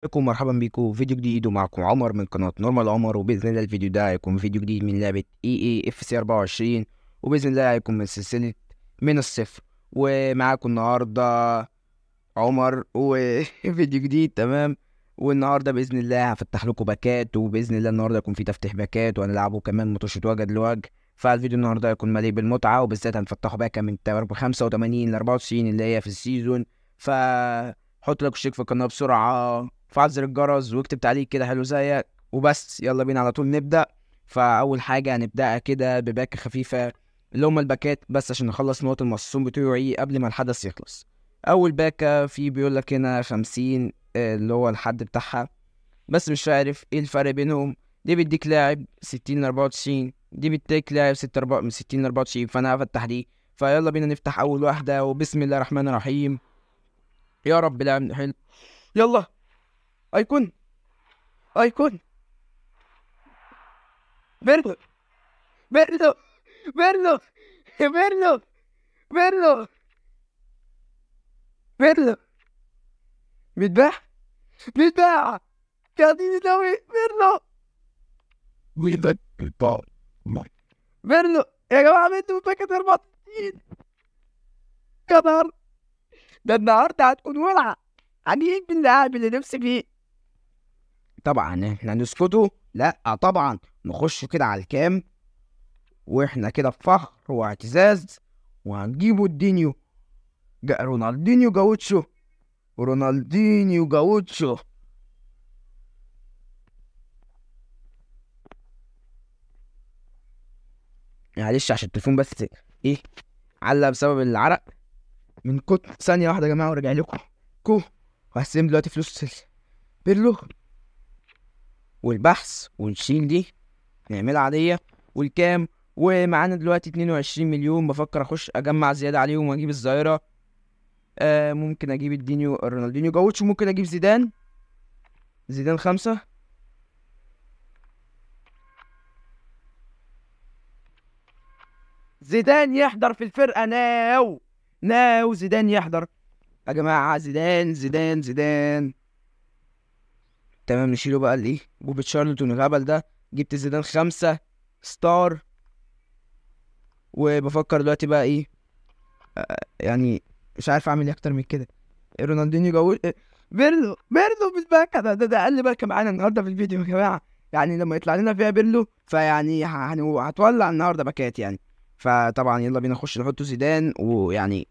بكم مرحبا بيكم في فيديو جديد، ومعكم عمر من قناة نورمال عمر. وبإذن الله الفيديو ده هيكون فيديو جديد من لعبة EA FC 24، وبإذن الله هيكون من سلسلة من الصفر. ومعاكم النهاردة عمر وفيديو جديد. تمام. والنهاردة بإذن الله هفتح لكم باكات، وبإذن الله النهاردة يكون في تفتيح باكات وهنلعبه كمان مطوشة وجه لوجه. فالفيديو النهاردة هيكون مليء بالمتعة، وبالذات هنفتحوا باكة من 85 ل 94 اللي هي في السيزون. فحط لك اشتراك في القناة بسرعة، فعل زر الجرس، واكتب تعليق كده حلو زيك وبس. يلا بينا على طول نبدأ. فأول حاجة هنبدأها كده بباكة خفيفة، اللي هما الباكات، بس عشان نخلص نقط المصصون بتوعي قبل ما الحدث يخلص. أول باكة في بيقول لك هنا 50، اللي هو الحد بتاعها، بس مش عارف ايه الفرق بينهم. دي بيديك لاعب 60 ل 94، دي بيديك لاعب 6 من 60 ل 24، فأنا هفتح دي. فيلا بينا نفتح أول واحدة، وبسم الله الرحمن الرحيم. يا رب لاعب حلو. يلا. أيكون. أيكون. بيرلو. بيرلو. بيرلو. بيرلو. بيرلو. بيرلو. بيتباع. بيتباع. يا ديني دوي بيرلو. With البعض معي. بيرلو. يا جماعة انتوا باكت 34 قطر. ده النهارده هتكون ولعة. هنجيب باللاعب اللي نفسي فيه. طبعا احنا نسكتوا؟ لا طبعا، نخش كده على الكام، واحنا كده بفخر واعتزاز، وهنجيبوا الدينيو. رونالدينيو جاوتشو. رونالدينيو جاوتشو. معلش عشان التليفون بس ايه، علق بسبب العرق من كتر. ثانية واحدة يا جماعة وراجع لكم. وهستلم دلوقتي فلوس بيرلو، والبحث ونشيل دي نعملها عادية. والكام، ومعانا دلوقتي 22 مليون. بفكر اخش اجمع زيادة عليهم واجيب الظاهرة. ممكن اجيب الدينيو رونالدينيو جاوتش، ممكن اجيب زيدان. زيدان 5. زيدان يحضر في الفرقة ناو. ناو زيدان يحضر يا جماعة. زيدان زيدان زيدان. تمام، نشيله بقى الايه، بوبي تشارلتون الهبل ده. جبت زيدان 5 ستار. وبفكر دلوقتي بقى ايه، يعني مش عارف اعمل ايه اكتر من كده. رونالدينيو جاوش. بيرلو بالباكا. ده اقل باكا معانا النهارده في الفيديو يا جماعه. يعني لما يطلع لنا فيها بيرلو، فيعني هتولع النهارده باكات يعني. فطبعا يلا بينا نخش نحط زيدان. ويعني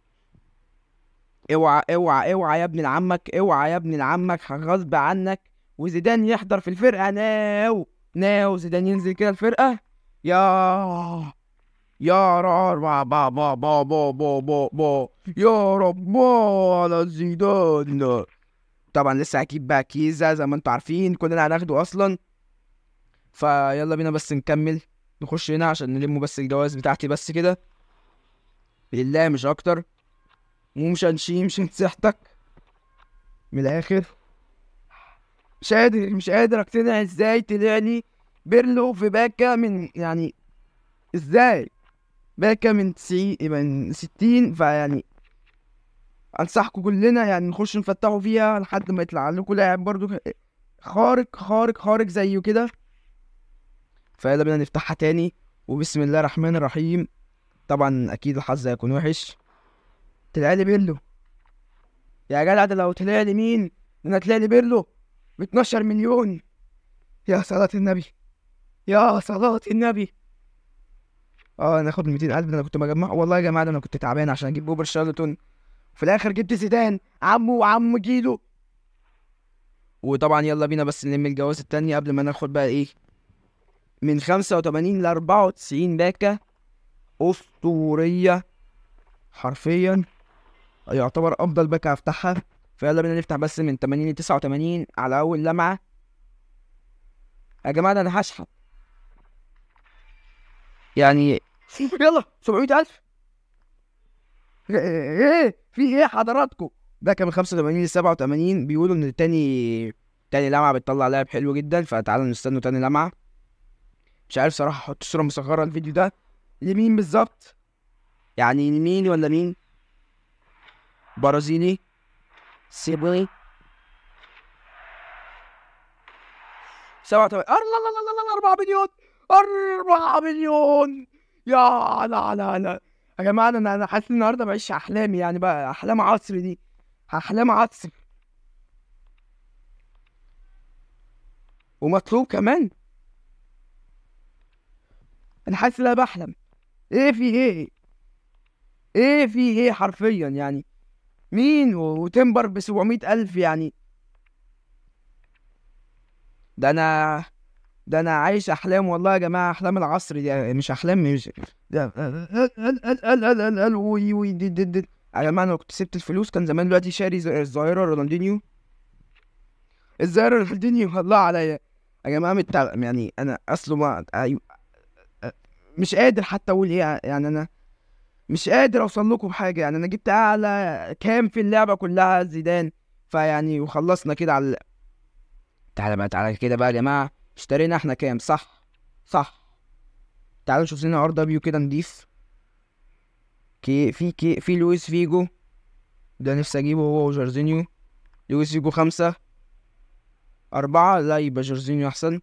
اوعى اوعى اوعى يا ابن عمك، اوعى يا ابن عمك غصب عنك. وزيدان يحضر في الفرقه ناو. ناو زيدان ينزل كده الفرقه. يا يا رب با با با با با با با با يا رب على زيدان. طبعا لسه هجيب بقى كيزا زي ما انتوا عارفين، كلنا هناخده اصلا. فيلا بينا بس نكمل. نخش هنا عشان نلم بس الجواز بتاعتي بس كده، لله مش اكتر. ومش هنشيم صحتك من الاخر. مش قادر اقتنع ازاي طلع لي بيرلو في باكا من يعني، ازاي باكا من 90 من 60. فيعني انصحكم كلنا يعني نخش نفتحوا فيها لحد ما يطلع لكم لاعب برضو خارق خارق خارق زيه كده. فيلا بينا نفتحها تاني، وبسم الله الرحمن الرحيم. طبعا اكيد الحظ هيكون وحش. طلع لي بيرلو يا جدع. ده لو طلع لي مين؟ ده انا طلع لي بيرلو ب 12 مليون. يا صلاة النبي. يا صلاة النبي. ناخد 200,000. ده انا كنت مجمع والله يا جماعه. ده انا كنت تعبان عشان اجيب اوبر شارلتون. في الاخر جبت زيدان عمو وعم جيلو. وطبعا يلا بينا بس نلم الجواز التانية قبل ما ناخد بقى ايه، من 85 ل 94 باكة أسطورية حرفيا. يعتبر أفضل باكة هفتحها. فيلا بينا نفتح بس من 80 ل 89 على أول لمعة. يا جماعة ده أنا هشحت يعني. يلا 700,000. إيه في إيه حضراتكم؟ باكة من 85 ل 87. بيقولوا إن تاني لمعة بتطلع لاعب حلو جدا، فتعالوا نستنوا تاني لمعة. مش عارف صراحة احط صورة مصغرة الفيديو ده لمين بالظبط، يعني مين ولا مين؟ برازيلي. سيبوي. 87 الله 4 مليون 4 مليون. يا لا لا لا يا جماعه، انا حاسس النهارده بعيش احلامي، يعني بقى احلام عصر دي، احلام عصر. ومطلوب كمان. انا حاسس ان انا بحلم. ايه في ايه؟ ايه في ايه حرفيا يعني؟ مين وتمبر ب 700,000 يعني؟ ده انا ده انا عايش احلام والله يا جماعه، احلام العصر دي يعني، مش احلام، مش ده وي وي يا جماعه، انا لو كنت سبت الفلوس كان زمان دلوقتي شاري الظاهره رونالدينيو، الظاهره رونالدينيو الله عليا يا جماعه. يعني انا اصله ما مش قادر حتى اقول ايه يعني، انا مش قادر اوصل لكم بحاجه يعني. انا جبت اعلى كام في اللعبه كلها زيدان، فيعني وخلصنا كده على تعالى بقى، تعالى كده بقى يا جماعه، اشترينا احنا كام؟ صح صح. تعالوا نشوف لنا ار دبليو كده نضيف. في لويس فيجو، ده نفسي اجيبه هو وجورجينيو. لويس فيجو 5 4، لا يبقى جورجينيو احسن.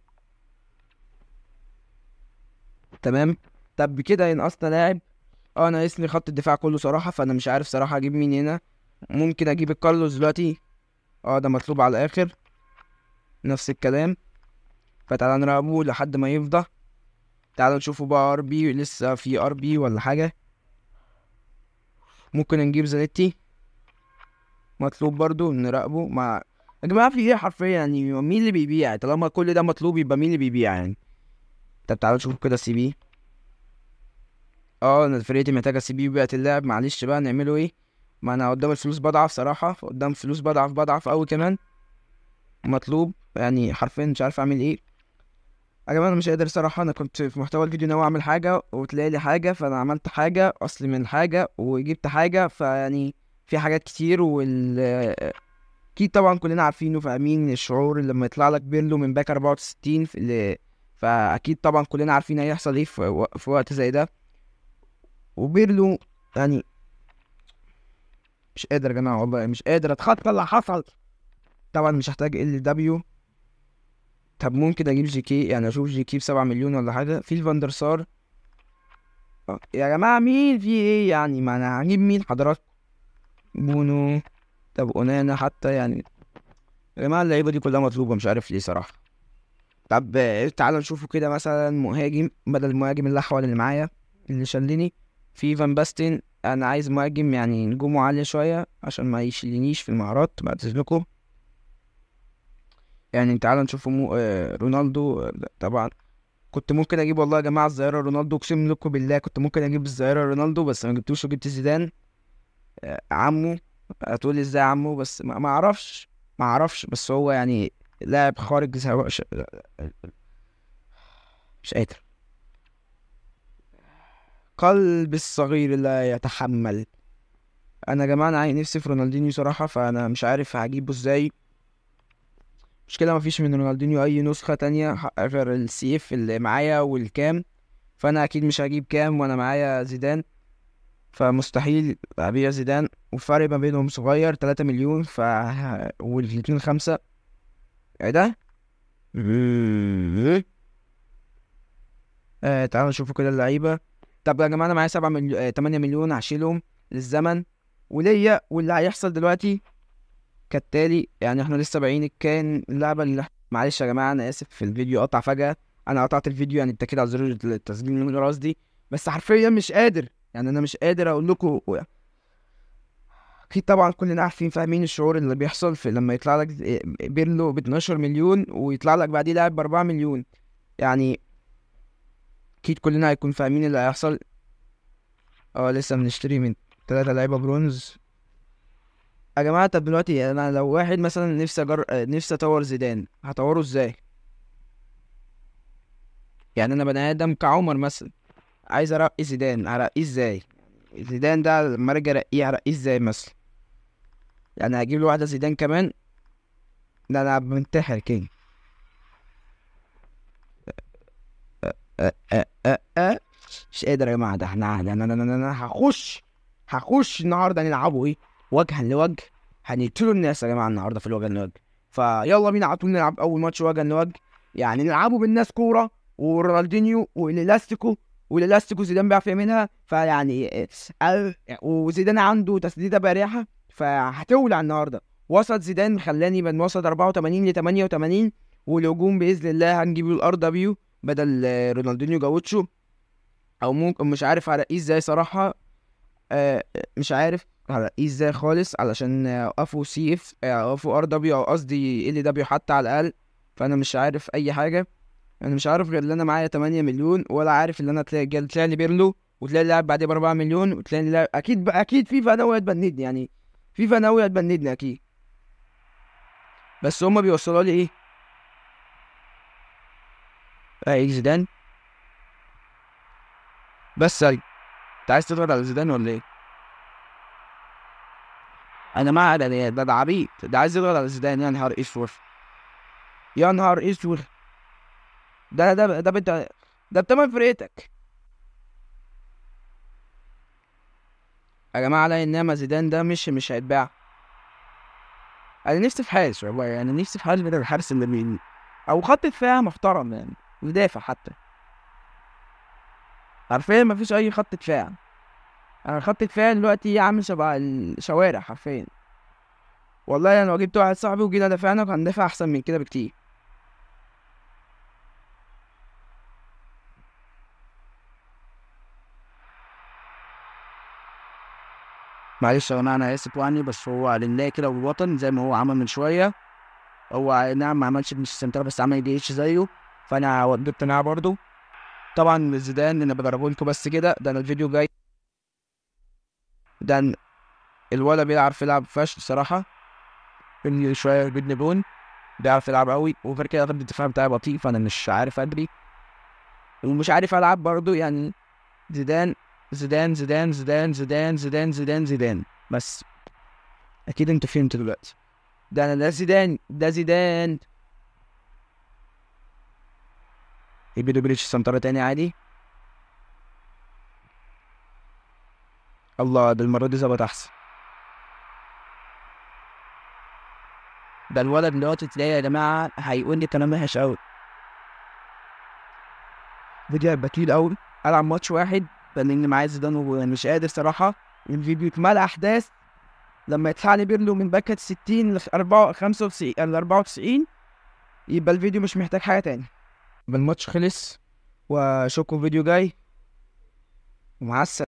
تمام. طب كده ينقصنا لاعب. انا ناقصني خط الدفاع كله صراحه، فانا مش عارف صراحه اجيب مين هنا. ممكن اجيب الكارلوس دلوقتي، ده مطلوب على الاخر. نفس الكلام. فتعالى نراقبه لحد ما يفضى. تعالى نشوفه بقى ار بي، لسه في ار بي ولا حاجه. ممكن نجيب زانيتي، مطلوب برضو نراقبه. مع يا جماعه في ايه حرفيا يعني؟ مين اللي بيبيع؟ طالما كل ده مطلوب يبقى مين اللي بيبيع يعني؟ طب تعالوا نشوف كده سي بي. انا فرقتي محتاجه سي بي بقت اللاعب، معلش بقى نعمله ايه؟ ما انا قدام الفلوس بضعف صراحه، قدام فلوس بضعف قوي كمان. مطلوب يعني حرفيا مش عارف اعمل ايه يا جماعه. انا مش قادر صراحه. انا كنت في محتوى الفيديو ناوي اعمل حاجه وتلاقي لي حاجه، فانا عملت حاجه اصل من حاجه وجبت حاجه، فيعني في حاجات كتير. اكيد طبعا كلنا عارفين وفاهمين الشعور لما يطلع لك بيرلو من باك 64 فاكيد طبعا كلنا عارفين هيحصل ايه في وقت زي ده. وبيرلو يعني مش قادر يا جماعه والله، مش قادر اتخطى اللي حصل. طبعا مش هحتاج ال دبليو. طب ممكن اجيب جي كي، يعني اشوف جي كي ب7 مليون ولا حاجه. في الفاندر سار. يا جماعه مين في ايه يعني؟ ما انا هجيب مين حضراتكم؟ بونو. طب اونانا حتى يعني. يا جماعه اللعيبه دي كلها مطلوبه، مش عارف ليه صراحه. طب تعالوا نشوفوا كده مثلا مهاجم بدل المهاجم الاحول اللي معايا اللي شلني. في فان باستين. انا عايز مهاجم يعني نجومه عاليه شويه عشان ما يشيلنيش في المهارات بعد اذنكم. يعني تعالوا نشوفوا رونالدو. طبعا كنت ممكن اجيب والله يا جماعه الظاهره رونالدو، اقسم لكم بالله كنت ممكن اجيب الظاهره رونالدو، بس ما جبتوش وجبت زيدان. عمو. هتقولي ازاي عمو؟ بس ما اعرفش، ما اعرفش، بس هو يعني لاعب خارج مش قادر. قلب الصغير لا يتحمل. انا يا جماعه انا نفسي في رونالدينيو صراحه، فانا مش عارف هجيبه ازاي. مشكله مفيش من رونالدينيو اي نسخه تانية غير السيف اللي معايا والكام، فانا اكيد مش هجيب كام وانا معايا زيدان، فمستحيل ابيع زيدان. والفرق ما بينهم صغير 3 مليون والاتنين 5. ايه ده؟ تعالوا نشوفوا كده اللعيبة. طب يا جماعة انا معايا 7 مليون 8 مليون هشيلهم للزمن وليا، واللي هيحصل دلوقتي كالتالي. يعني احنا لسه بايعين كان اللعبة اللي معلش يا جماعة انا اسف في الفيديو قطع فجأة. انا قطعت الفيديو يعني اتكيت على زر التسجيل من الراس دي، بس حرفيا مش قادر يعني. انا مش قادر اقول لكم. اكيد طبعا كلنا عارفين فاهمين الشعور اللي بيحصل في لما يطلع لك بيرلو ب 12 مليون ويطلع لك بعديه لاعب ب 4 مليون يعني. اكيد كلنا هيكون فاهمين اللي هيحصل. لسه بنشتري من 3 لعيبه برونز يا جماعه. طب دلوقتي انا لو واحد مثلا نفسي اطور زيدان، هطوره ازاي؟ يعني انا بني ادم كعمر مثلا عايز ارقي زيدان، هرقيه ازاي؟ زيدان ده لما ارجع ارقيه هرقيه ازاي مثلا؟ يعني هجيب له واحده زيدان كمان؟ ده انا بنتحر كينج. مش قادر يا جماعه. ده احنا انا هخش النهارده نلعبه ايه؟ وجها لوجه. هنقتلوا الناس يا جماعه النهارده في الوجه لوجه. فيلا بينا على طول نلعب اول ماتش وجها لوجه. يعني نلعبوا بالناس كوره ورونالدينيو والالاستيكو زيدان بيعرف يعملها، فيعني وزيدان عنده تسديده بارحه فهتولع النهارده. وسط زيدان خلاني من وسط 84 ل 88، والهجوم باذن الله هنجيب له الار دبليو بدل رونالدينيو جاوتشو، او ممكن مش عارف على ايه ازاي صراحه. مش عارف على ايه ازاي خالص، علشان اوقفوا سي اف اوقفوا ار دبليو، او قصدي ال دبليو حتى على الاقل. فانا مش عارف اي حاجه، انا مش عارف غير ان انا معايا 8 مليون، ولا عارف ان انا تلاقي لي بيرلو، وتلاقي لي لاعب بعديه ب 4 مليون، وتلاقي لي لاعب اكيد اكيد فيفا ناوي هتبندني، يعني فيفا ناوي هتبندني اكيد. بس هما بيوصلوا لي ايه؟ زيدان بس. انت عايز تضغط على زيدان ولا ايه؟ انا مع ده عبيط، ده عايز يضغط على زيدان. يا نهار اسود، يا نهار اسود، ده انت، ده بتمن فرقتك يا جماعه. على انما زيدان ده مش هيتباع. انا نفسي في حارس والله، يعني نفسي في حارس بدل الحارس اللي او خط دفاع محترم يعني، يدافع حتى. حرفيا مفيش اي خط دفاع. انا خط دفاع دلوقتي عامل شبه الشوارع حرفيا. والله انا لو جبت واحد صاحبي وجينا دافعنا كان دافع احسن من كده بكتير. معلش يا جماعه انا اسف يعني، بس هو لله كده والوطن زي ما هو عمل من شويه. هو نعم ما عملش بنش السنتر، بس عمل دي اتش زيه، فانا ودبت معاه برضه. طبعا زيدان انا بجربه لكم بس كده، ده انا الفيديو جاي. ده الولد بيعرف يلعب فشخ صراحه، بيني شويه بيدني بون، بيعرف يلعب قوي، وغير كده خط الدفاع بتاعي بطيء، فانا مش عارف ادري ومش عارف العب برضه يعني. زيدان زيدان زيدان زيدان زيدان زيدان زيدان زيدان بس. اكيد انت فهمت دلوقتي. ده زيدان، ده زيدان. يبيدو بريتش سنترة تاني عادي. الله، ده المرة دي ظبط احسن. ده الولد دلوقتي تلاقيه يا جماعة هيقول لي كلام وحش قوي. فيديو هيبقى طويل قوي، العب ماتش واحد لان معايا زيدان ومش قادر صراحة. الفيديو اتملى احداث لما يدفع لي بيرلو من باكة 60 ل 95 ل 94، يبقى الفيديو مش محتاج حاجة تاني. يبقى الماتش خلص، واشوفكم فيديو جاي، ومع السلامة.